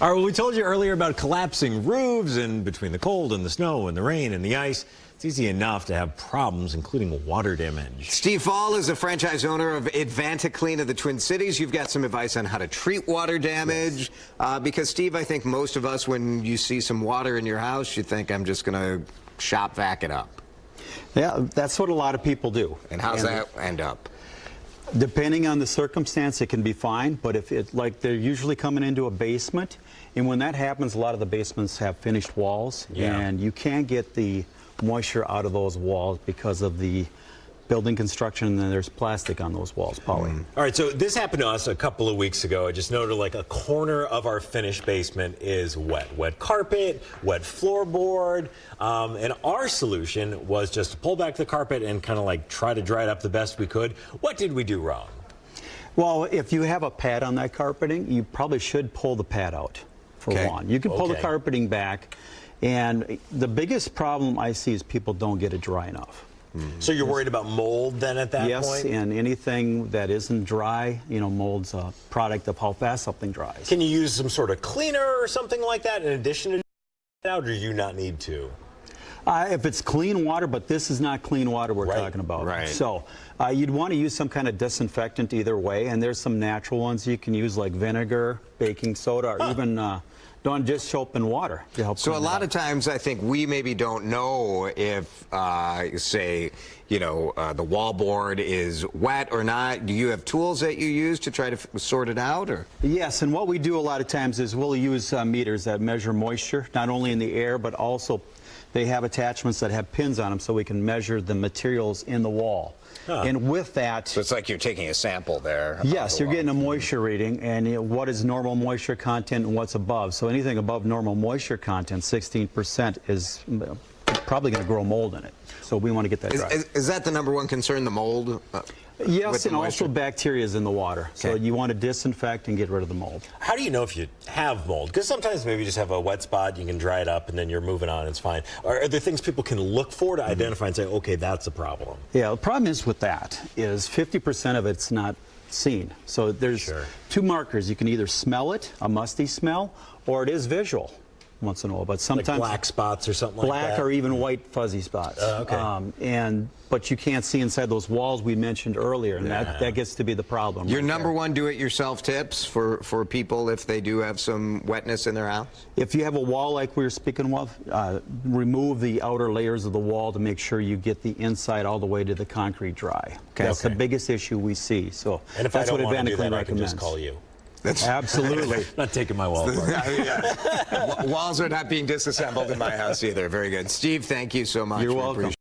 All right, well, we told you earlier about collapsing roofs, and between the cold and the snow and the rain and the ice, it's easy enough to have problems, including water damage. Steve Fall is the franchise owner of AdvantaClean of the Twin Cities. You've got some advice on how to treat water damage. Yes. Because, Steve, I think most of us, when you see some water in your house, you think, I'm just going to shop vac it up. Yeah, that's what a lot of people do. And how's that end up? Depending on the circumstance, it can be fine, but if it, like, they're usually coming into a basement, and when that happens, a lot of the basements have finished walls, and you can't get the moisture out of those walls because of the building construction, and then there's plastic on those walls, poly. All right, so this happened to us a couple of weeks ago. I just noted like a corner of our finished basement is wet. Wet carpet, wet floorboard, and our solution was just to pull back the carpet and kind of like try to dry it up the best we could. What did we do wrong? Well, if you have a pad on that carpeting, you probably should pull the pad out, for one. You can pull the carpeting back, and the biggest problem I see is people don't get it dry enough. So you're worried about mold then at that point? Yes, and anything that isn't dry, you know, mold's a product of how fast something dries. Can you use some sort of cleaner or something like that in addition to that, or do you not need to? If it's clean water, but this is not clean water we're talking about. Right. So you'd want to use some kind of disinfectant either way, and there's some natural ones you can use like vinegar, baking soda, or even dish soap and water to help. So a lot of times I think we maybe don't know if, say, you know, the wallboard is wet or not. Do you have tools that you use to try to sort it out? Or? Yes, and what we do a lot of times is we'll use meters that measure moisture, not only in the air, but also they have attachments that have pins on them so we can measure the materials in the wall. And with that... So it's like you're taking a sample there. Yes, you're getting a moisture reading, and you know, what is normal moisture content and what's above. So anything above normal moisture content, 16%, is probably going to grow mold in it. So we want to get that dry. Is that the #1 concern, the mold? Yes, and also bacteria is in the water. So you want to disinfect and get rid of the mold. How do you know if you have mold? Because sometimes maybe you just have a wet spot, you can dry it up, and then you're moving on, it's fine. Are there things people can look for to identify and say, okay, that's a problem? Yeah, the problem is with that is 50% of it's not seen. So there's two markers. You can either smell it, a musty smell, or it is visual once in a while. But sometimes like black spots or something like that? Black or even white fuzzy spots. But you can't see inside those walls we mentioned earlier, and that gets to be the problem. Your #1 do-it-yourself tips for people if they do have some wetness in their house? If you have a wall like we were speaking of, remove the outer layers of the wall to make sure you get the inside all the way to the concrete dry. That's the biggest issue we see. So and if that's I don't what want to do that, AdvantaClean I can recommends. just call you. Absolutely. Not taking my wall apart. Walls are not being disassembled in my house either. Very good. Steve, thank you so much. You're welcome.